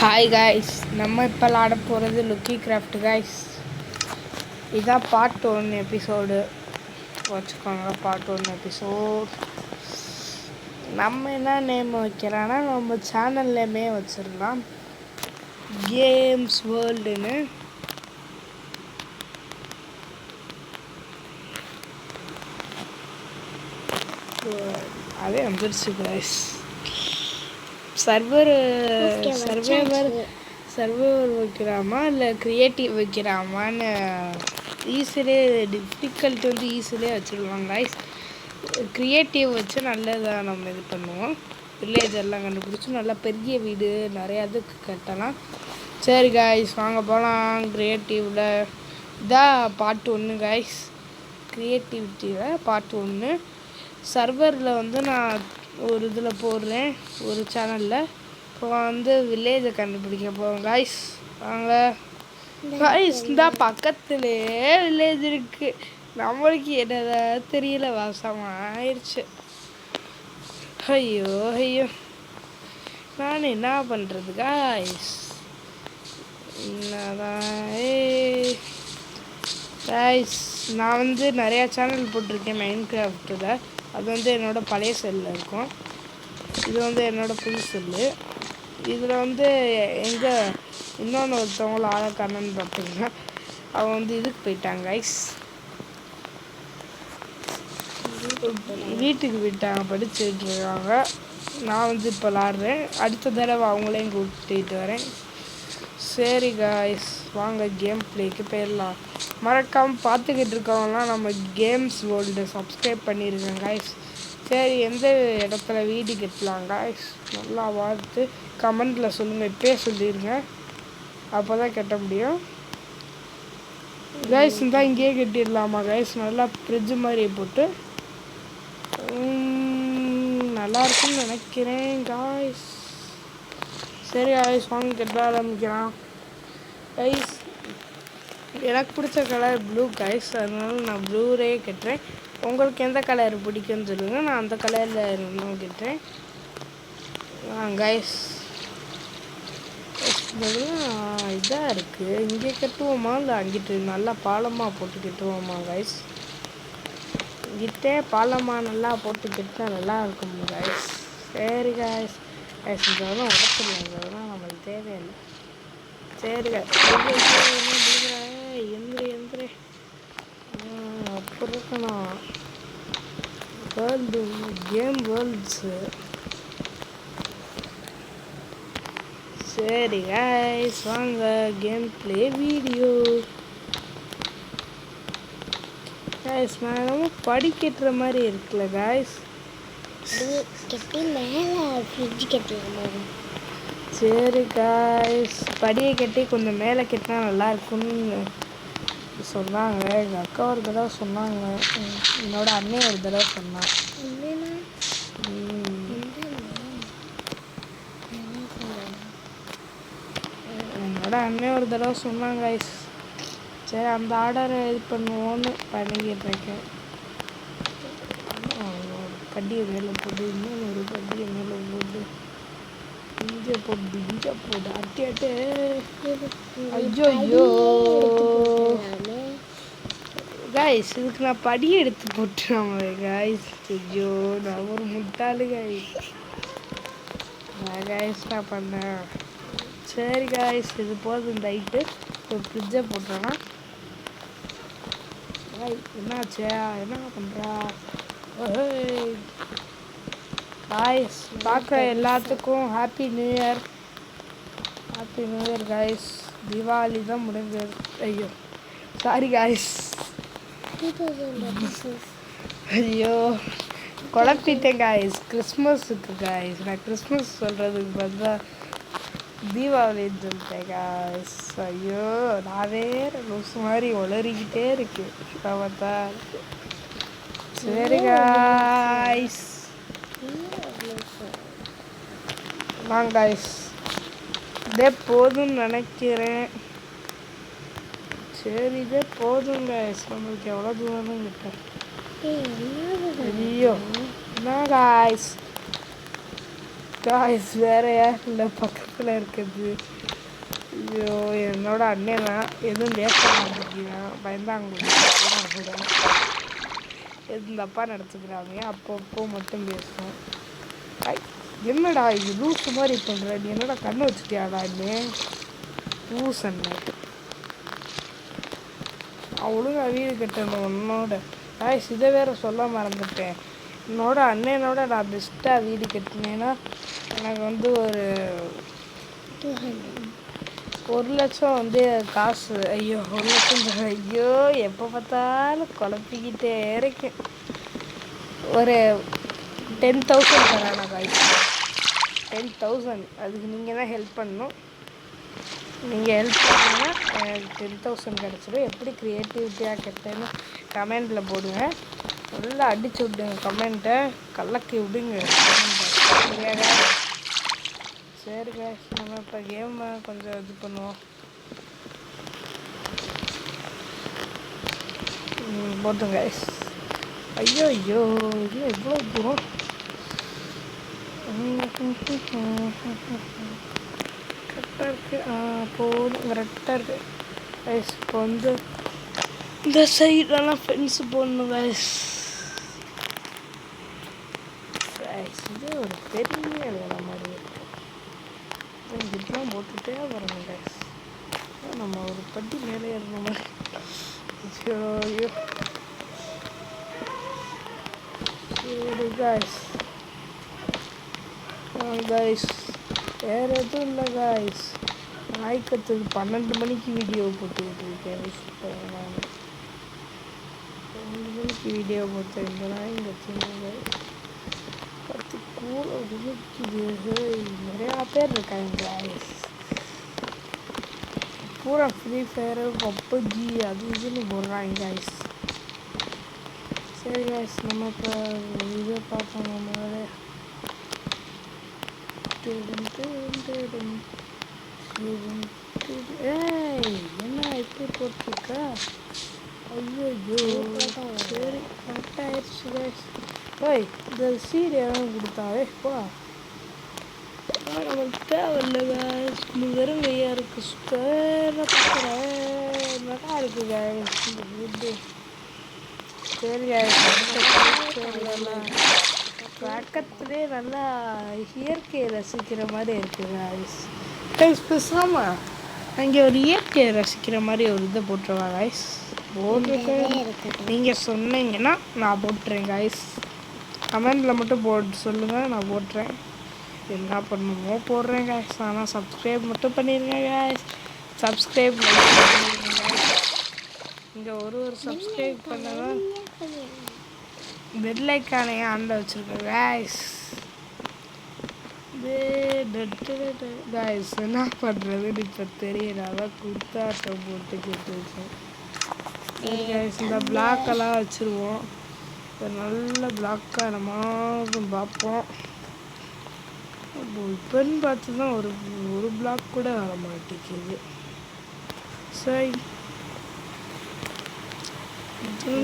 Hi guys, நம்ம இப்போ விளாட போகிறது லுக்கி கிராஃப்ட் காய்ஸ். இதான் பார்ட் 1 எபிசோடு வச்சுக்கோங்க. பார்ட் 1 எபிசோட் நம்ம என்ன நேம் வைக்கிறோன்னா நம்ம சேனல் நேமே வச்சிடலாம், கேம்ஸ் வேர்ல்டுன்னு. அதே வந்துடுச்சு காய்ஸ். சர்வர் வைக்கிறாமா இல்லை க்ரியேட்டிவ் வைக்கிறாமான்னு ஈஸிலே டிஃபிகல்ட்டி வந்து ஈஸிலே வச்சுருவாங்க காய்ஸ். க்ரியேட்டிவ் வச்சு நல்லதாக நம்ம இது பண்ணுவோம். வில்லேஜ் எல்லாம் கண்டுபிடிச்சி நல்லா பெரிய வீடு நிறையா இதுக்கு கட்டலாம். சரி காய்ஸ், வாங்க போகலாம். க்ரியேட்டிவில் இதான் பார்ட் 1 காய்ஸ். க்ரியேட்டிவிட்டியில் பார்ட் 1. சர்வரில் வந்து நான் ஒரு இதில் போடுறேன், ஒரு சேனலில். இப்போ வந்து வில்லேஜை கண்டுபிடிக்க போகிறோம் காய்ஸ். வாங்க காய்ஸ், இந்த பக்கத்துலேயே வில்லேஜ் இருக்குது. நம்மளுக்கு என்னதா தெரியல, வாசமாகிடுச்சு. ஐயோ ஐயோ, நான் என்ன பண்ணுறது காய்ஸ்? காய்ஸ், நான் வந்து நிறையா சேனல் போட்டிருக்கேன் மைண்ட் கிராஃப்டில். அது வந்து என்னோடய பழைய செல்லில் இருக்கும். இது வந்து என்னோடய புது செல்லு. இதில் வந்து எங்கே இன்னொன்று ஒருத்தவங்கள ஆளக்கானன்னு பார்த்தீங்கன்னா அவங்க வந்து இதுக்கு போயிட்டாங்க கைஸ், வீட்டுக்கு போயிட்டாங்க, படிச்சுட்டு இருக்காங்க. நான் வந்து இப்போ விளாட்றேன். அடுத்த தடவை அவங்களையும் கூட்டிகிட்டு வரேன். சரி காய்ஸ், வாங்க கேம் பிளேக்கு போயிடலாம். மறக்காமல் பார்த்துக்கிட்டு இருக்கவங்களாம் நம்ம கேம்ஸ் வேர்ல்டு சப்ஸ்கிரைப் பண்ணியிருக்கேன் காய்ஸ். சரி, எந்த இடத்துல வீடு கட்டலாம் காய்ஸ் நல்லா பார்த்து கமெண்டில் சொல்லுங்கள். இப்போயே சொல்லிடுங்க, அப்போ தான் கட்ட முடியும் காய்ஸ். இருந்தால் இங்கேயே கட்டிடலாமா காய்ஸ்? நல்லா ஃப்ரிட்ஜு மாதிரி போட்டு நல்லா இருக்குன்னு நினைக்கிறேன் காய்ஸ். சரி காய்ஸ், வாங்க கட்ட ஆரம்பிக்கலாம் கைஸ். எனக்கு பிடிச்ச கலர் ப்ளூ கைஸ், அதனால நான் ப்ளூரே கட்டுறேன். உங்களுக்கு எந்த கலர் பிடிக்குன்னு சொல்லுங்கள், நான் அந்த கலரில் இன்னும் கட்டுறேன் கைஸ். இதாக இருக்குது, இங்கே கட்டுவோமா இல்லை அங்கிட்டு நல்லா பாலமாக போட்டு கட்டுவோமா கைஸ்? இங்கிட்டே பாலமாக நல்லா போட்டு கட்டினா நல்லா இருக்கும் கைஸ். சரி கைஸ், கைஸ் இதெல்லாம் உடச்சிடலாம், இதெல்லாம் நம்மளுக்கு தேவையில்லை. சரி எந்திரே அப்படி இருக்கணும். World game worlds. சரி கைஸ், வாங்க கேம் பிளே வீடியோ கைஸ். நான் படிக்கட்டுற மாதிரி இருக்குல்ல கைஸ்? கட்டி மேலே ஃப்ரிட்ஜ் கட்டலாமா? சரி காய்ஸ், படியை கட்டி கொஞ்சம் மேலே கட்டினா நல்லா இருக்கும்னு சொன்னாங்க. எங்கள் அக்கா ஒரு தடவை சொன்னாங்க, என்னோட அண்ணன் ஒரு தடவை சொன்னான். என்னோட அண்ணன் ஒரு தடவை சொன்னாங்க காய்ஸ். சரி, அந்த ஆர்டரை இது பண்ணுவோன்னு பண்ணிக்கிட்டு இருக்கேன். படியை மேலே போட்டு இன்னொன்று ஒரு படியை மேலே போட்டு இங்கே போட்டு அட்டு ஐயோ ஐயோ காய்ஸ், இதுக்கு நான் படி எடுத்து போட்டுறாம காய்ஸ். ஐயோ, நான் ஒரு முட்டாளு காய்ஸ். நான் பண்ணேன். சரி காய்ஸ், இது போதும். இந்த ஹைட்டு ஒரு ஃப்ரிட்ஜை போட்டோன்னா என்னாச்சா? என்ன பண்ணுறா காய்ஸ்? பார்க்குற எல்லாத்துக்கும் happy new year. Happy new year guys. Deepavali தான் முடிஞ்சது. ஐயோ சாரி காய்ஸ். ஐயோ குழப்பிட்டேன் காய்ஸ். கிறிஸ்மஸுக்கு காய்ஸ், நான் கிறிஸ்மஸ் சொல்கிறதுக்கு பதிலாக தீபாவளின்னு சொல்லிட்டேன் காய்ஸ். ஐயோ, நான் வேறு லூஸ் மாதிரி உளறிக்கிட்டே இருக்கு பார்த்தா. சரி காய்ஸ், வாங்க காய்ஸ், இதே போதும்னு நினைக்கிறேன். சரி, இதே போதும் காய்ஸ். நம்மளுக்கு எவ்வளோ தூரம் கிட்ட? ஐயோ என்ன காய்ஸ், காய்ஸ் வேற யார் இல்லை பக்கத்தில் இருக்குது. ஐயோ என்னோட அண்ணன் தான் எதுவும் பேச மாட்டேங்கிறான். பயந்தாங்க கூட எதுவும் தப்பாக நடத்துக்கிறாங்க. அப்பப்போ மட்டும் பேசுவோம். என்னடா இது லூசு மாதிரி பண்ணுற நீ? என்னடா கண்ணு வச்சுட்டியாடா இன்னும் லூசன்னு அவளுங்க வீடு கட்டணும் உன்னோட. காய்ஸ் இதை வேற சொல்ல மறந்துட்டேன். என்னோட அண்ணனோட நான் பெஸ்ட்டாக வீடு கட்டினேன்னா எனக்கு வந்து ஒரு 1,00,000 காசு. ஐயோ 1,00,000 ஐயோ எப்போ பார்த்தாலும் குழப்பிக்கிட்டே இருக்கேன். ஒரு 10,000 தரானா காய்ஸ்? 10,000. அதுக்கு நீங்கள் தான் ஹெல்ப் பண்ணணும். நீங்கள் ஹெல்ப் பண்ணிங்கன்னா எனக்கு 10,000 கிடச்சிடும். எப்படி க்ரியேட்டிவிட்டியாக கெட்டேன்னு கமெண்டில் போடுங்க. நல்லா அடிச்சு விடுங்க கமெண்ட்டை, கலக்கி விடுங்க. சரி guys, நம்ம இப்போ கேமை கொஞ்சம் இது பண்ணுவோம். போதும் guys. ஐயோ ஐயோ இல்லை இவ்வளோ தூரம் கரெக்டாக இருக்குது. போதும் கரெக்டாக இருக்குது guys. இப்போ வந்து இந்த சைடெல்லாம் ஃபென்ஸு போடணும் guys. இது ஒரு பெரிய வேலை மாதிரி இருக்குது. இதெல்லாம் போட்டுகிட்டே வரணும் guys. நம்ம ஒரு பட்டி மேலே ஏறணும் மாதிரி. ஐயோ சரி guys. guys வேறு எதுவும் இல்லை guys. நாய்க்கத்துக்கு 12 மணிக்கு வீடியோ போட்டுக்கிட்டு இருக்கேன். நான் 2 மணிக்கு வீடியோ போட்டேன். இந்த நாய்ங்க கற்று கூட உருக்குது. நிறையா பேர் இருக்காங்க guys. பூரா ஃப்ரீ ஃபயரு பப்ஜி அது இதுன்னு போடுறாங்க guys. சரி guys, நம்ம இப்போ இதை பார்ப்போம். நம்மளோட என்ன இப்படி போட்டிருக்கா? ஐயோ சரி கரெக்டாக ஆயிடுச்சு guys. ஓய் இந்த சீடு எல்லாம் கொடுத்தாவே போ. நம்மளுக்கு தேவையில்லை guys. வெறும் கையாக இருக்குது. சுத்தமாக பார்க்குறேன் நல்லா இருக்குது guys இந்த ஃபுட்டு. சரி guys, பக்கத்துலேயே நல்லா இயற்கையை ரசிக்கிற மாதிரி இருக்குது guys. பேசாமல் அங்கே ஒரு இயற்கையை ரசிக்கிற மாதிரி ஒரு இதை போட்டுருவா guys. நீங்கள் சொன்னீங்கன்னா நான் போட்டுறேன் guys. கமெண்டில் மட்டும் போட்டு சொல்லுங்கள், நான் போட்டுறேன். என்ன பண்ணணுமோ போடுறேன் guys. ஆனால் சப்ஸ்கிரைப் மட்டும் பண்ணிடுங்க guys. சப்ஸ்கிரைப் பண்ணிடுங்க guys. இங்கே ஒரு சப்ஸ்கிரைப் பண்ணதான் பெல் ஐக்கானே ஆனில் வச்சுருக்கேன் guys. guys என்ன பண்ணுறதுன்னு இப்போ தெரியல. அதான் குத்தாட்டம் போட்டு கேட்டுருக்கேன் guys. இந்த பிளாக்கெல்லாம் வச்சுருவோம். இப்போ நல்ல பிளாக்காக நம்ம பார்ப்போம். இப்போன்னு பார்த்து தான் ஒரு பிளாக் கூட வர மாட்டேங்குது. சரி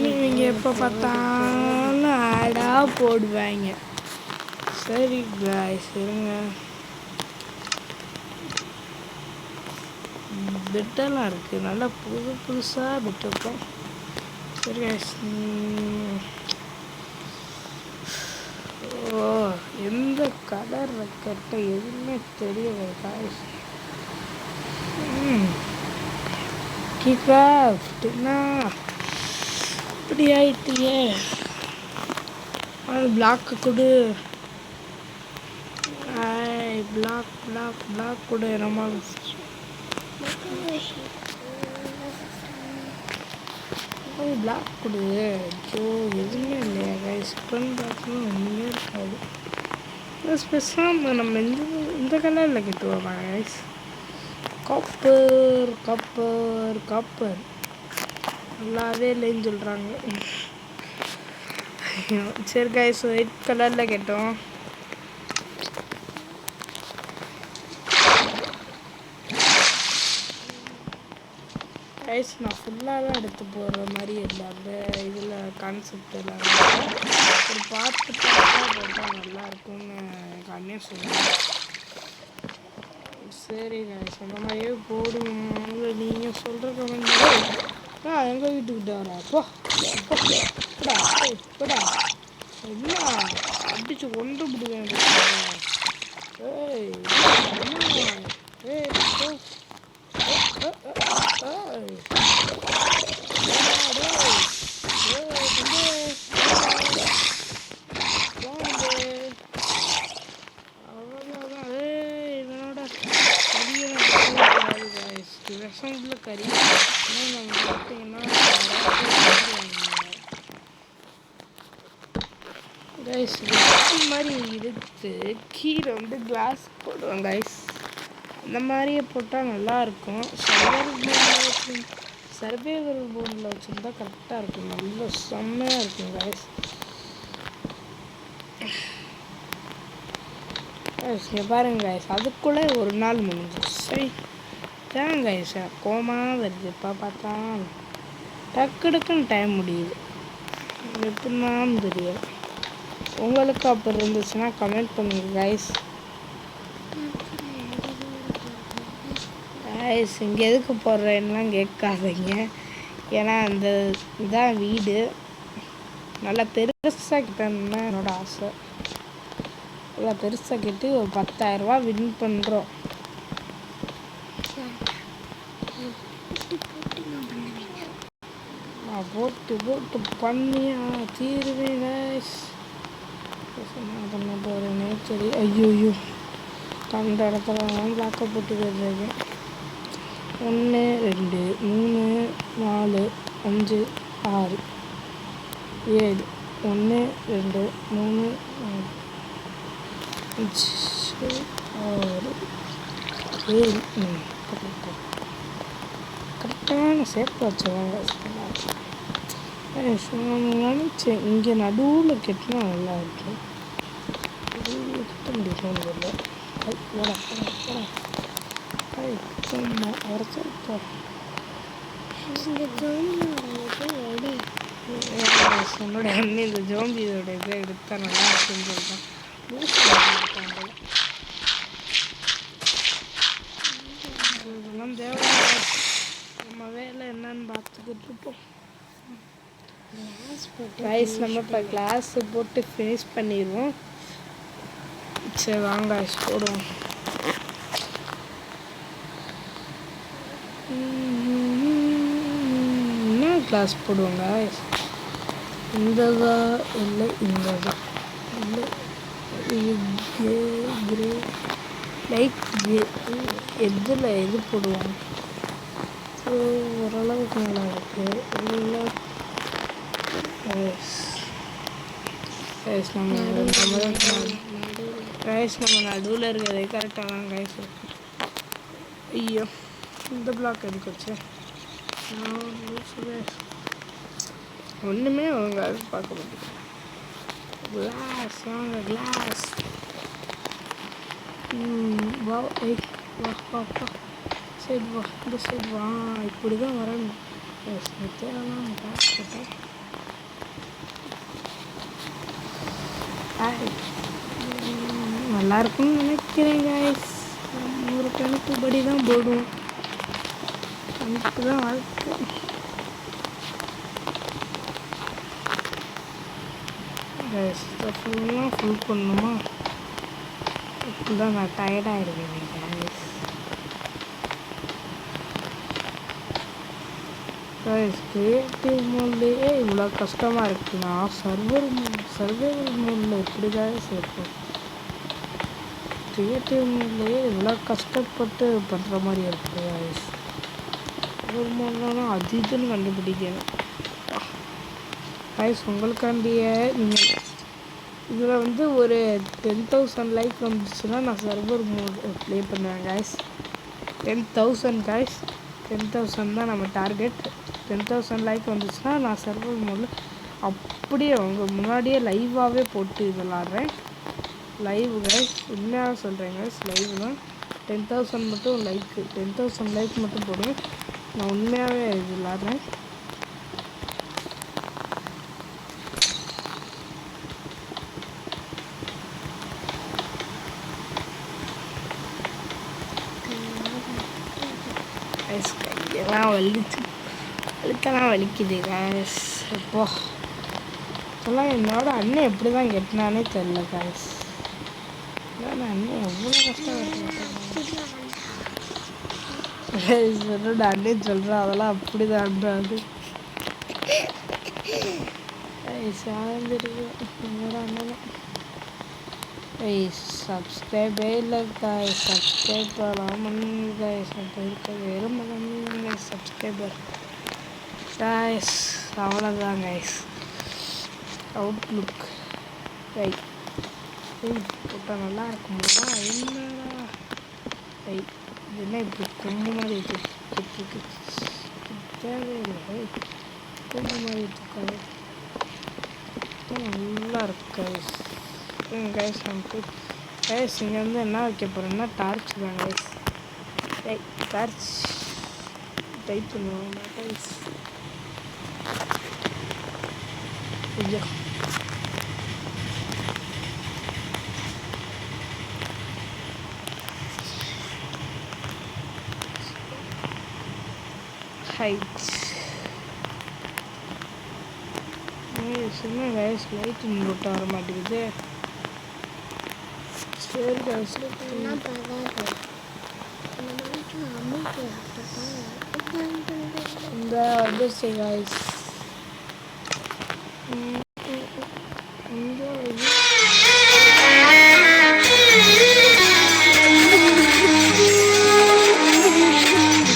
நீங்கள் எப்போ பார்த்தாலும் ஆடாக போடுவாங்க. சரி guys இருங்க. பெட்டெல்லாம் இருக்குது நல்லா புதுசாக பெட் வைப்போம். சரி guys. ஓ எந்த கலர் வைக்கட்ட எதுவுமே தெரியல guys. கிராஃப்ட்னா இப்படி ஆயிட்டியே. பிளாக்கு கொடு. பிளாக் பிளாக் பிளாக் கொடு. நம்ம பிளாக் கொடு. ஐயோ எதுவுமே இல்லையா கைஸ்? இப்போன்னு பார்த்தோம்னா ஒன்றுமே இருக்காது. ஸ்பெஷலாக நம்ம இந்த கலரில் கட்டுவோம் கைஸ். காப்பர் காப்பர் காப்பர் நல்லாவே இல்லைன்னு சொல்கிறாங்க. சரி கைஸ் ஒயிட் கலரில் கேட்டோம். கைஸ் நான் ஃபுல்லாலாம் எடுத்து போடுற மாதிரி இல்லை அந்த இதில் கான்செப்ட் எல்லாம் ஒரு பார்த்து போட்டால் நல்லா இருக்கும்னு எனக்கு அண்ணே சொன்னாங்க. சரி நான் சொன்ன மாதிரியே போடுங்க. நீங்கள் சொல்கிற கமெண்ட் எங்கள் வீட்டுக்கிட்ட வரா போடா என்ன அடிச்சு கொண்டு விடுவேன். ஏய் ஏய் விஷம்ல கறி நம்ம பார்த்தீங்கன்னா கைஸ் மாதிரி எடுத்து கீரை வந்து கிளாஸ் போடுவோம் கைஸ். அந்த மாதிரியே போட்டால் நல்லாயிருக்கும். சர்வேவல் போர்டில் வச்சுருந்தா கரெக்டாக இருக்கும். நல்லா செம்மையாக இருக்கும் கைஸ். இங்கே பாருங்க கைஸ் அதுக்குள்ளே ஒரு நாள் முடிஞ்சிச்சு. சரி தான் கைஸ் கோமாக வருது. இப்போ பார்த்தா டக்குன்னு டைம் முடியுது. எப்படின்னான்னு தெரியும். உங்களுக்கு அப்போ இருந்துச்சுன்னா கமெண்ட் பண்ணுங்க கைஸ். கைஸ் இங்கே எதுக்கு போடுறேன்லாம் கேட்காதீங்க. ஏன்னா அந்த இதான் வீடு நல்லா பெருசாக கிட்டணும்னா என்னோடய ஆசை. நல்லா பெருசாக கிட்டு ஒரு 10,000 வின் பண்ணுறோம். நான் போட்டு பண்ணியா தீருவேன் கைஸ். என்ன பண்ண போகிறேனே சரி. ஐயோ கண்ட இடத்துல பிளாக்கை போட்டு போயிருக்கேன். 1 2 3 4 5 6 7 1 2 3 5 6 7 கரெக்டான சேர்த்து வச்சுருவாங்க. நினச்சேன் இங்கே நடுவில் கெட்டினா நல்லா இருக்கும். கட்ட முடியும் இல்லை. என்னோட அண்ணன் இந்த ஜோம்பியோட இதை எடுத்தா நல்லா இருக்குன்னு சொல்லிட்டான். இதெல்லாம் தேவை. நம்ம வேலை என்னன்னு பார்த்துக்கிட்டு இருப்போம். ரைஸ் நம்ம இப்போ கிளாஸ் போட்டு ஃபினிஷ் பண்ணிடுவோம். சரி வாங்க ரைஸ் போடுவோம். என்ன கிளாஸ் போடுவோங்க? இந்ததா இல்லை இந்ததா இல்லை கிரே லைட் கிரே எதில் எது போடுவோம்? ஸோ ஓரளவுக்கு நல்லா இருக்குது. நம்ம நடுவில் இருக்கிறதே கரெக்டாக தான் கைஸ் இருக்கு. ஐயோ இந்த பிளாக் எதுக்கு வச்சு ஒன்றுமே அவங்க பார்க்க முடியும். கிளாஸ் வாங்க கிளாஸ். வா வா சைடு வா இந்த சைடு வா. இப்படி தான் வரணும். தேவையான கிளாஸ் போட்டேன். நல்லா இருக்கும்னு நினைக்கிறேன் கைஸ். ஒரு கணக்கு படி தான் போடுவோம். கணக்கு தான் வாழ்க்கை. கைஸ் ஃபுல்லாக ஃபுல் பண்ணணுமா? இப்படிதான் நான் டயர்டாகிடுவேன் கைஸ். கைஸ் கிரியேட்டிவ் மோட்லேயே இவ்வளோ கஷ்டமாக இருக்குன்னா சர்வைவல் மோடில் எப்படி கைஸ் இருக்கும்? கிரியேட்டிவ் மோட்லேயே இவ்வளோ கஷ்டப்பட்டு பண்ணுற மாதிரி இருக்குது கைஸ். ஒரு மோட்னா அது இதுன்னு கண்டுபிடிக்கணும் கைஸ். உங்களுக்காண்டிய நீங்கள் இதில் வந்து ஒரு 10,000 லைக் வந்துச்சுன்னா நான் சர்வர் மோட் ப்ளே பண்ணுவேன் கைஸ். 10,000 கைஸ். 10,000 தான் நம்ம டார்கெட். 10,000 லைக் வந்துச்சுன்னா நான் சர்வர் மோடில் அப்படியே உங்கள் முன்னாடியே லைவாகவே போட்டு இது விளாட்றேன். லைவ் கைஸ் உண்மையாக சொல்கிறேன் கைஸ். லைவ் தான். 10,000 மட்டும் லைக்கு 10,000 லைக் மட்டும் போடுவேன். நான் உண்மையாகவே இது விளாட்றேன். கைஸ் கையெல்லாம் வலித்தெல்லாம் வலிக்குது கைஸ். அப்போ இப்போலாம் என்னோட அண்ணன் எப்படி தான் கெட்டினானே தெரில கைஸ். அண்ணன் எவ்வளோ கஷ்டம் என்னோட அண்ணன் சொல்கிறேன், அதெல்லாம் அப்படி தான்றாது சார்ந்துருக்கு என்னோட அண்ணன். சப்ஸ்கிரைபே இல்லை காய், சப்ஸ்கிரைப் பண்ணாமல் கைஸ் இருக்க வெறும் சப்ஸ்கிரைபர் கைஸ். அவ்வளோதான் கைஸ். அவுட்லுக் ரைட் போட்டால் நல்லா இருக்குமா? என்னடா ரைட் இது என்ன இப்படி கொண்டு மாதிரி இருக்கு? தேவையில்லை கொண்டு மாதிரி இருக்காது, நல்லா இருக்கு கைஸ். கைஸ் நமக்கு கைஸ் இங்கே வந்து என்ன வைக்க போகிறோம்னா டார்ச் தான் கைஸ். டார்ச் டைப் பண்ணுவோம் கைஸ். ஐயோ ஹைட் சும்மா கைஸ் லைட்டிங் போட்டு வர மாட்டேங்குது. சரி கைஸ் என்ன பரவாயில்ல, இந்த வந்துச்சு கைஸ்.